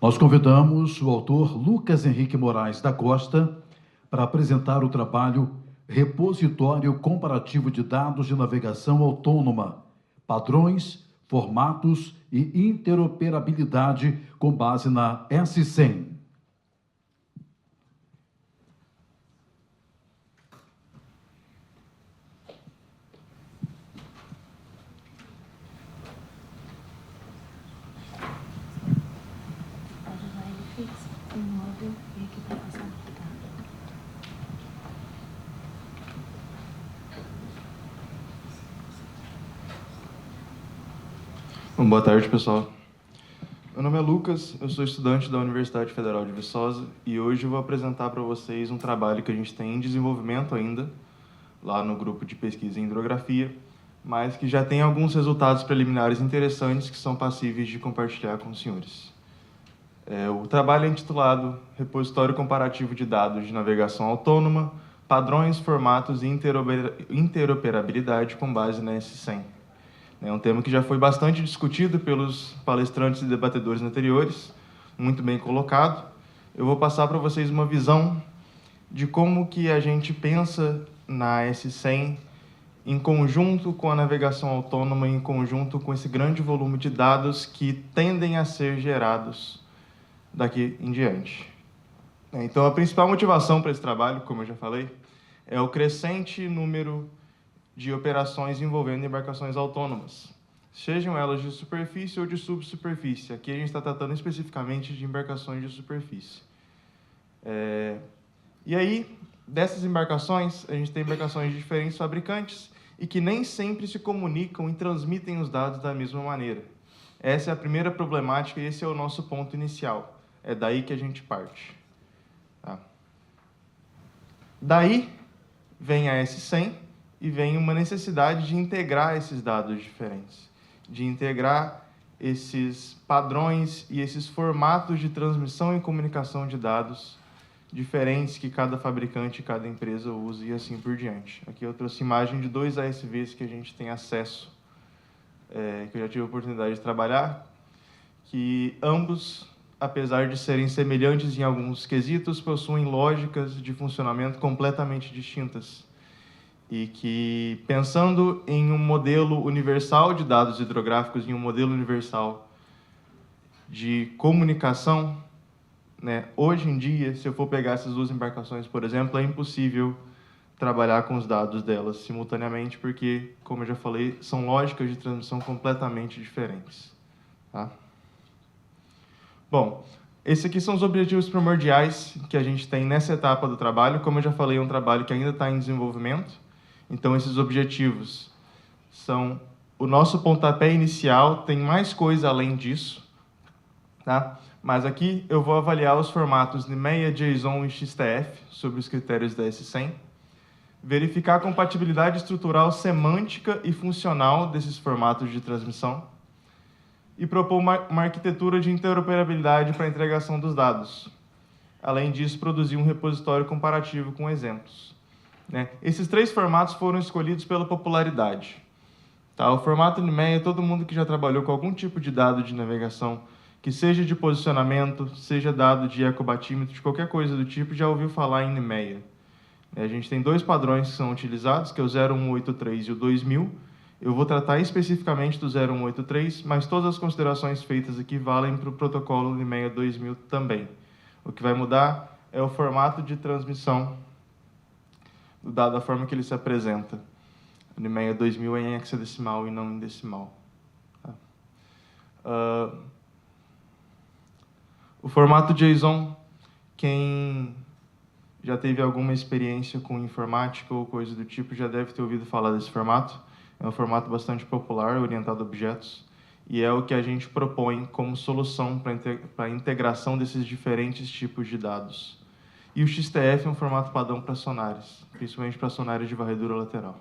Nós convidamos o autor Lucas Henrique Moraes da Costa para apresentar o trabalho Repositório Comparativo de Dados de Navegação Autônoma, Padrões, Formatos e Interoperabilidade com base na S100. Bom, boa tarde, pessoal. Meu nome é Lucas, eu sou estudante da Universidade Federal de Viçosa e hoje eu vou apresentar para vocês um trabalho que a gente tem em desenvolvimento ainda, lá no grupo de pesquisa em hidrografia, mas que já tem alguns resultados preliminares interessantes que são passíveis de compartilhar com os senhores. O trabalho é intitulado Repositório Comparativo de Dados de Navegação Autônoma, Padrões, Formatos e Interoperabilidade com base na S100. É um tema que já foi bastante discutido pelos palestrantes e debatedores anteriores, muito bem colocado. Eu vou passar para vocês uma visão de como que a gente pensa na S100 em conjunto com a navegação autônoma, em conjunto com esse grande volume de dados que tendem a ser gerados daqui em diante. Então, a principal motivação para esse trabalho, como eu já falei, é o crescente número de operações envolvendo embarcações autônomas, sejam elas de superfície ou de subsuperfície. Aqui a gente está tratando especificamente de embarcações de superfície. E aí, dessas embarcações, a gente tem embarcações de diferentes fabricantes e que nem sempre se comunicam e transmitem os dados da mesma maneira. Essa é a primeira problemática e esse é o nosso ponto inicial. É daí que a gente parte. Tá? Daí vem a S100, e vem uma necessidade de integrar esses dados diferentes, de integrar esses padrões e esses formatos de transmissão e comunicação de dados diferentes que cada fabricante e cada empresa usa e assim por diante. Aqui eu trouxe imagem de 2 ASVs que a gente tem acesso, que eu já tive a oportunidade de trabalhar, que ambos, apesar de serem semelhantes em alguns quesitos, possuem lógicas de funcionamento completamente distintas. E que, pensando em um modelo universal de dados hidrográficos, em um modelo universal de comunicação, né, hoje em dia, se eu for pegar essas 2 embarcações, por exemplo, é impossível trabalhar com os dados delas simultaneamente, porque, como eu já falei, são lógicas de transmissão completamente diferentes. Tá? Bom, esses aqui são os objetivos primordiais que a gente tem nessa etapa do trabalho. Como eu já falei, é um trabalho que ainda está em desenvolvimento. Então, esses objetivos são o nosso pontapé inicial, tem mais coisa além disso, tá? Mas aqui eu vou avaliar os formatos NMEA, JSON e XTF sobre os critérios da S100, verificar a compatibilidade estrutural, semântica e funcional desses formatos de transmissão e propor uma arquitetura de interoperabilidade para a integração dos dados. Além disso, produzir um repositório comparativo com exemplos. Esses 3 formatos foram escolhidos pela popularidade. Tá? O formato NMEA, todo mundo que já trabalhou com algum tipo de dado de navegação, que seja de posicionamento, seja dado de ecobatímetro, de qualquer coisa do tipo, já ouviu falar em NMEA. A gente tem 2 padrões que são utilizados, que é o 0183 e o 2000. Eu vou tratar especificamente do 0183, mas todas as considerações feitas aqui valem para o protocolo NMEA 2000 também. O que vai mudar é o formato de transmissão da forma que ele se apresenta. O NMEA 2000 é em hexadecimal e não em decimal. Tá? O formato JSON, quem já teve alguma experiência com informática ou coisa do tipo já deve ter ouvido falar desse formato. É um formato bastante popular, orientado a objetos, e é o que a gente propõe como solução para a integração desses diferentes tipos de dados. E o XTF é um formato padrão para sonares, principalmente para sonares de varredura lateral.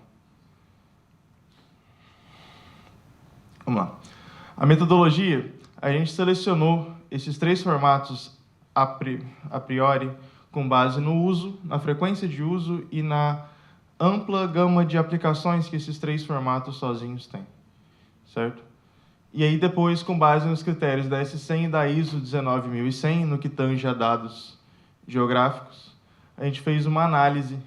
Vamos lá. A metodologia, a gente selecionou esses 3 formatos a priori com base no uso, na frequência de uso e na ampla gama de aplicações que esses 3 formatos sozinhos têm. Certo? E aí depois, com base nos critérios da S100 e da ISO 19100, no que tange a dados geográficos, a gente fez uma análise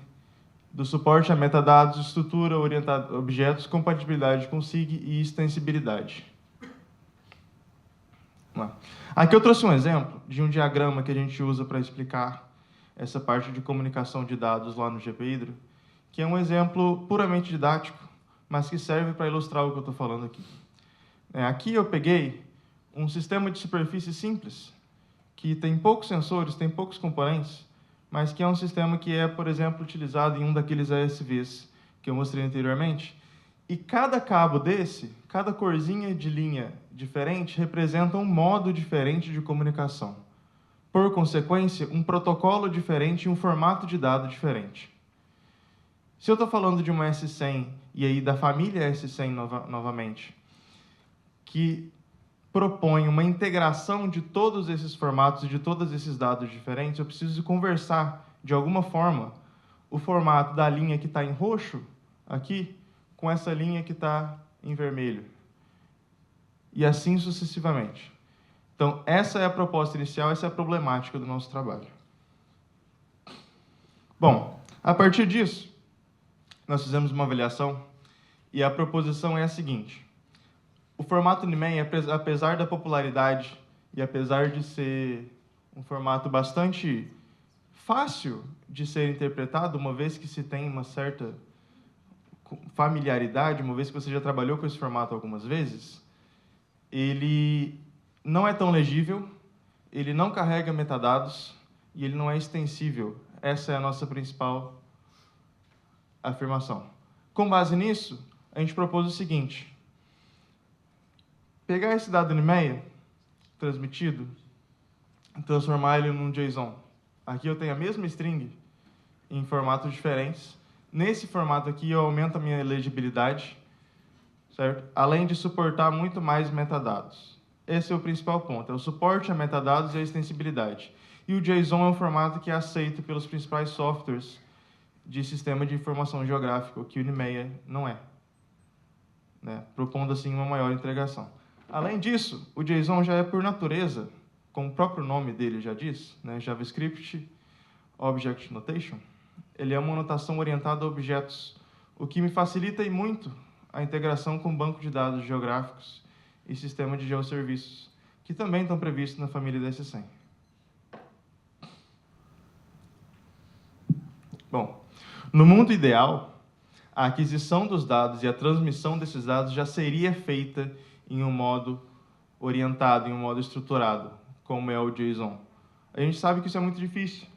do suporte a metadados, estrutura orientada a objetos, compatibilidade com SIG e extensibilidade. Aqui eu trouxe um exemplo de um diagrama que a gente usa para explicar essa parte de comunicação de dados lá no GPhydro, que é um exemplo puramente didático, mas que serve para ilustrar o que eu estou falando aqui. Aqui eu peguei um sistema de superfície simples, que tem poucos sensores, tem poucos componentes, mas que é um sistema que é, por exemplo, utilizado em um daqueles ASVs que eu mostrei anteriormente. E cada cabo desse, cada corzinha de linha diferente, representa um modo diferente de comunicação. Por consequência, um protocolo diferente e um formato de dado diferente. Se eu estou falando de uma S100, e aí da família S100 novamente, que propõe uma integração de todos esses formatos e de todos esses dados diferentes, eu preciso conversar, de alguma forma, o formato da linha que está em roxo, aqui, com essa linha que está em vermelho. E assim sucessivamente. Então, essa é a proposta inicial, essa é a problemática do nosso trabalho. Bom, a partir disso, nós fizemos uma avaliação e a proposição é a seguinte. O formato NMEI, apesar da popularidade e apesar de ser um formato bastante fácil de ser interpretado, uma vez que se tem uma certa familiaridade, uma vez que você já trabalhou com esse formato algumas vezes, ele não é tão legível, ele não carrega metadados e ele não é extensível. Essa é a nossa principal afirmação. Com base nisso, a gente propôs o seguinte: pegar esse dado NMEI transmitido e transformar ele num JSON. Aqui eu tenho a mesma string em formatos diferentes. Nesse formato aqui eu aumento a minha legibilidade, certo? Além de suportar muito mais metadados. Esse é o principal ponto, é o suporte a metadados e a extensibilidade. E o JSON é um formato que é aceito pelos principais softwares de sistema de informação geográfica, o que o NMEI não é, propondo assim uma maior integração. Além disso, o JSON já é, por natureza, como o próprio nome dele já diz, JavaScript Object Notation, ele é uma notação orientada a objetos, o que me facilita e muito a integração com banco de dados geográficos e sistema de geoserviços, que também estão previstos na família da S100. Bom, no mundo ideal, a aquisição dos dados e a transmissão desses dados já seria feita em um modo orientado, em um modo estruturado, como é o JSON. A gente sabe que isso é muito difícil,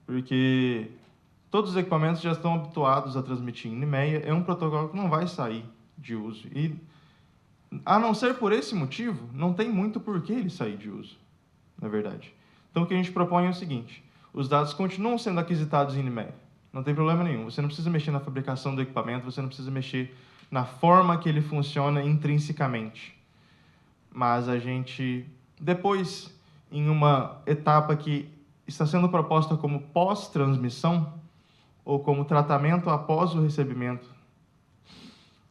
porque todos os equipamentos já estão habituados a transmitir em NMEI, é um protocolo que não vai sair de uso. E, a não ser por esse motivo, não tem muito por que ele sair de uso, na verdade. Então, o que a gente propõe é o seguinte: os dados continuam sendo aquisitados em NMEI, não tem problema nenhum. Você não precisa mexer na fabricação do equipamento, você não precisa mexer na forma que ele funciona intrinsecamente. Mas a gente, depois, em uma etapa que está sendo proposta como pós-transmissão, ou como tratamento após o recebimento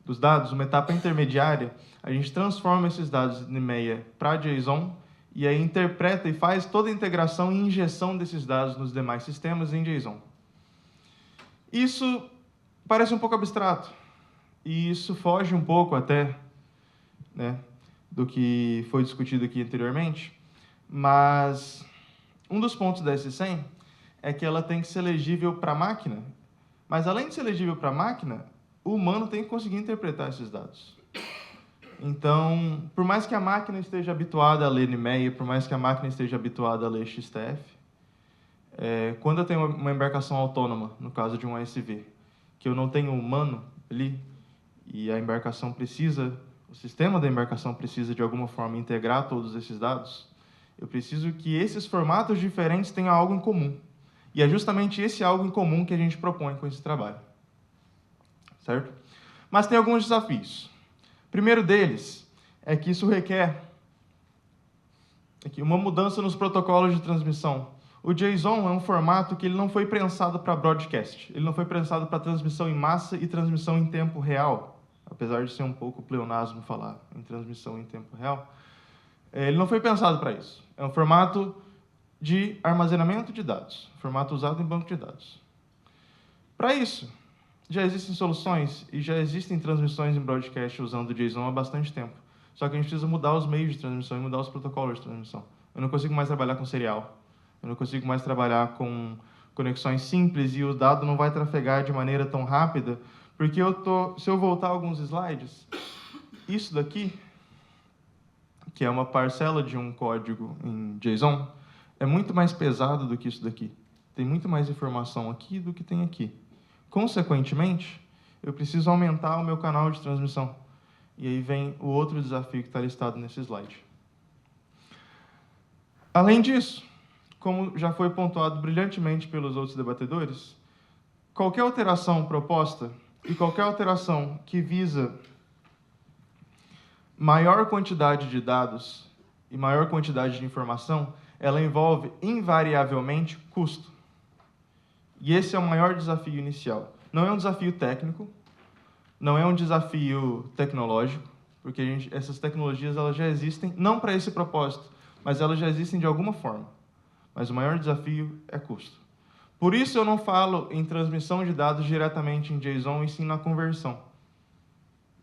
dos dados, uma etapa intermediária, a gente transforma esses dados de NMEI para JSON e aí interpreta e faz toda a integração e injeção desses dados nos demais sistemas em JSON. Isso parece um pouco abstrato, e isso foge um pouco até do que foi discutido aqui anteriormente, mas um dos pontos da S100 é que ela tem que ser legível para a máquina, mas além de ser legível para a máquina, o humano tem que conseguir interpretar esses dados. Então, por mais que a máquina esteja habituada a ler NMEI, por mais que a máquina esteja habituada a ler XTF, quando eu tenho uma embarcação autônoma, no caso de um ASV, que eu não tenho humano ali, e a embarcação precisa, o sistema da embarcação precisa de alguma forma integrar todos esses dados, eu preciso que esses formatos diferentes tenham algo em comum. E é justamente esse algo em comum que a gente propõe com esse trabalho. Certo? Mas tem alguns desafios. O primeiro deles é que isso requer uma mudança nos protocolos de transmissão. O JSON é um formato que ele não foi prensado para broadcast. Ele não foi prensado para transmissão em massa e transmissão em tempo real apesar de ser um pouco pleonasmo falar em transmissão em tempo real, ele não foi pensado para isso. É um formato de armazenamento de dados, formato usado em banco de dados. Para isso, já existem soluções e já existem transmissões em broadcast usando JSON há bastante tempo. Só que a gente precisa mudar os meios de transmissão e mudar os protocolos de transmissão. Eu não consigo mais trabalhar com serial. Eu não consigo mais trabalhar com conexões simples e o dado não vai trafegar de maneira tão rápida, porque se eu voltar alguns slides, isso daqui, que é uma parcela de um código em JSON, é muito mais pesado do que isso daqui. Tem muito mais informação aqui do que tem aqui. Consequentemente, eu preciso aumentar o meu canal de transmissão. E aí vem o outro desafio que está listado nesse slide. Além disso, como já foi pontuado brilhantemente pelos outros debatedores, qualquer alteração proposta e qualquer alteração que visa maior quantidade de dados e maior quantidade de informação, ela envolve invariavelmente custo. E esse é o maior desafio inicial. Não é um desafio técnico, não é um desafio tecnológico, porque essas tecnologias elas já existem, não para esse propósito, mas elas já existem de alguma forma. Mas o maior desafio é custo. Por isso eu não falo em transmissão de dados diretamente em JSON, e sim na conversão.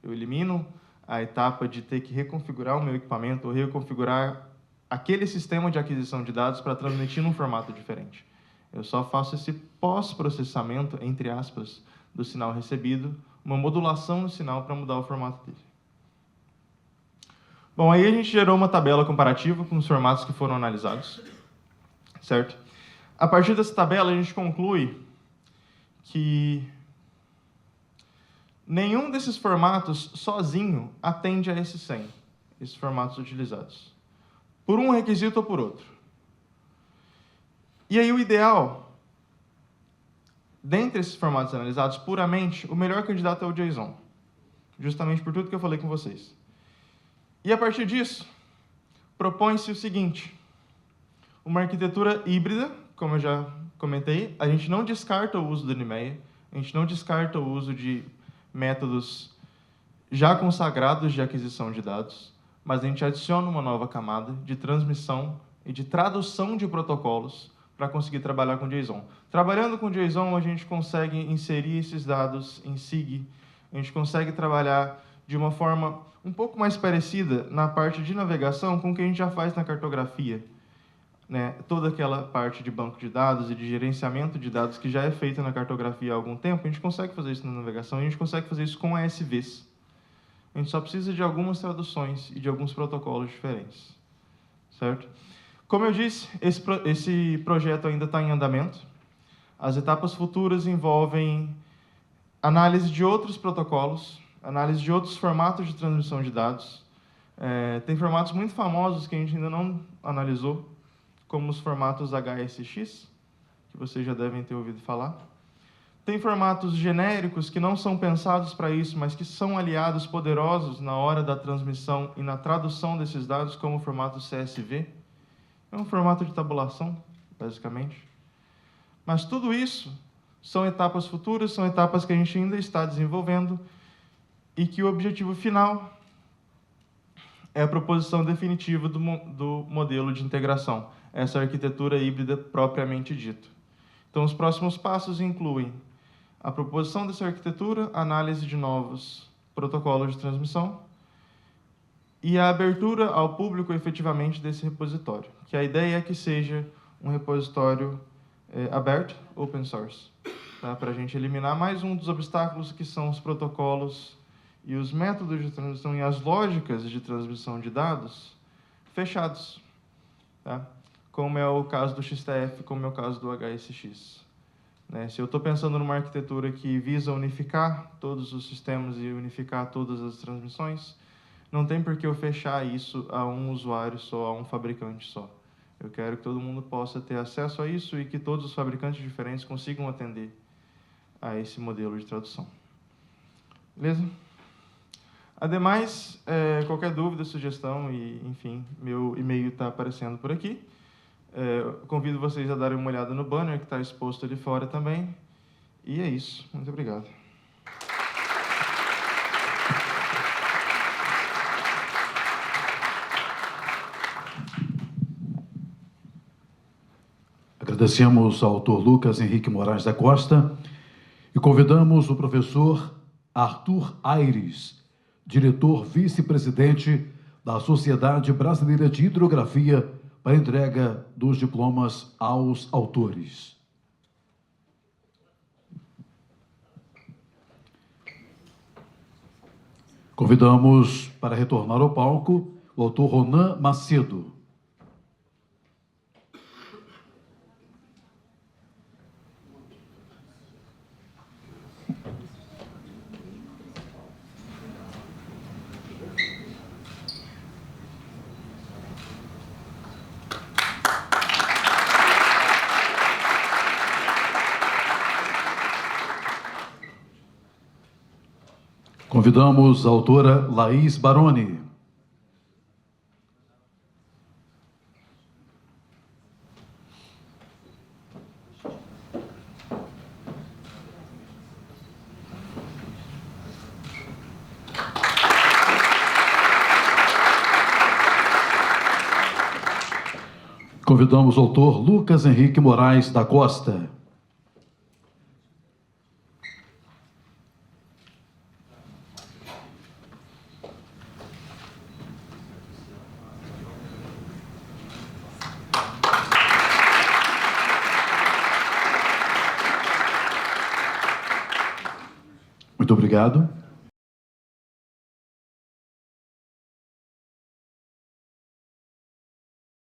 Eu elimino a etapa de ter que reconfigurar o meu equipamento ou reconfigurar aquele sistema de aquisição de dados para transmitir num formato diferente. Eu só faço esse pós-processamento, entre aspas, do sinal recebido, uma modulação no sinal para mudar o formato dele. Bom, aí a gente gerou uma tabela comparativa com os formatos que foram analisados, certo? A partir dessa tabela, a gente conclui que nenhum desses formatos sozinho atende a esses 100, esses formatos utilizados, por um requisito ou por outro. E aí o ideal, dentre esses formatos analisados puramente, o melhor candidato é o JSON, justamente por tudo que eu falei com vocês. E a partir disso, propõe-se o seguinte: uma arquitetura híbrida, como eu já comentei, a gente não descarta o uso do NMEA, a gente não descarta o uso de métodos já consagrados de aquisição de dados, mas a gente adiciona uma nova camada de transmissão e de tradução de protocolos para conseguir trabalhar com JSON. Trabalhando com JSON, a gente consegue inserir esses dados em SIG, a gente consegue trabalhar de uma forma um pouco mais parecida na parte de navegação com o que a gente já faz na cartografia. Né? Toda aquela parte de banco de dados e de gerenciamento de dados que já é feita na cartografia há algum tempo, a gente consegue fazer isso na navegação, e a gente consegue fazer isso com ASVs. A gente só precisa de algumas traduções e de alguns protocolos diferentes. Certo? Como eu disse, esse projeto ainda está em andamento. As etapas futuras envolvem análise de outros protocolos, análise de outros formatos de transmissão de dados. Tem formatos muito famosos que a gente ainda não analisou, como os formatos HSX, que vocês já devem ter ouvido falar. Tem formatos genéricos que não são pensados para isso, mas que são aliados poderosos na hora da transmissão e na tradução desses dados, como o formato CSV. É um formato de tabulação, basicamente. Mas tudo isso são etapas futuras, são etapas que a gente ainda está desenvolvendo e que o objetivo final é a proposição definitiva do modelo de integração, essa arquitetura híbrida propriamente dita. Então, os próximos passos incluem a proposição dessa arquitetura, a análise de novos protocolos de transmissão e a abertura ao público efetivamente desse repositório, que a ideia é que seja um repositório aberto, open source, tá? Para a gente eliminar mais um dos obstáculos que são os protocolos e os métodos de transmissão e as lógicas de transmissão de dados fechados, tá? Como é o caso do XTF, como é o caso do HSX. Né? Se eu estou pensando numa arquitetura que visa unificar todos os sistemas e unificar todas as transmissões, não tem por que eu fechar isso a um usuário só, a um fabricante só. Eu quero que todo mundo possa ter acesso a isso e que todos os fabricantes diferentes consigam atender a esse modelo de tradução. Beleza? Ademais, qualquer dúvida, sugestão, e, enfim, meu e-mail está aparecendo por aqui. Convido vocês a darem uma olhada no banner que está exposto ali fora também. E é isso. Muito obrigado. Agradecemos ao autor Lucas Henrique Moraes da Costa e convidamos o professor Arthur Aires, diretor vice-presidente da Sociedade Brasileira de Hidrografia, para a entrega dos diplomas aos autores. Convidamos para retornar ao palco o autor Ronan Macedo. Convidamos a autora Laís Baroni. Convidamos o autor Lucas Henrique Moraes da Costa. Muito obrigado.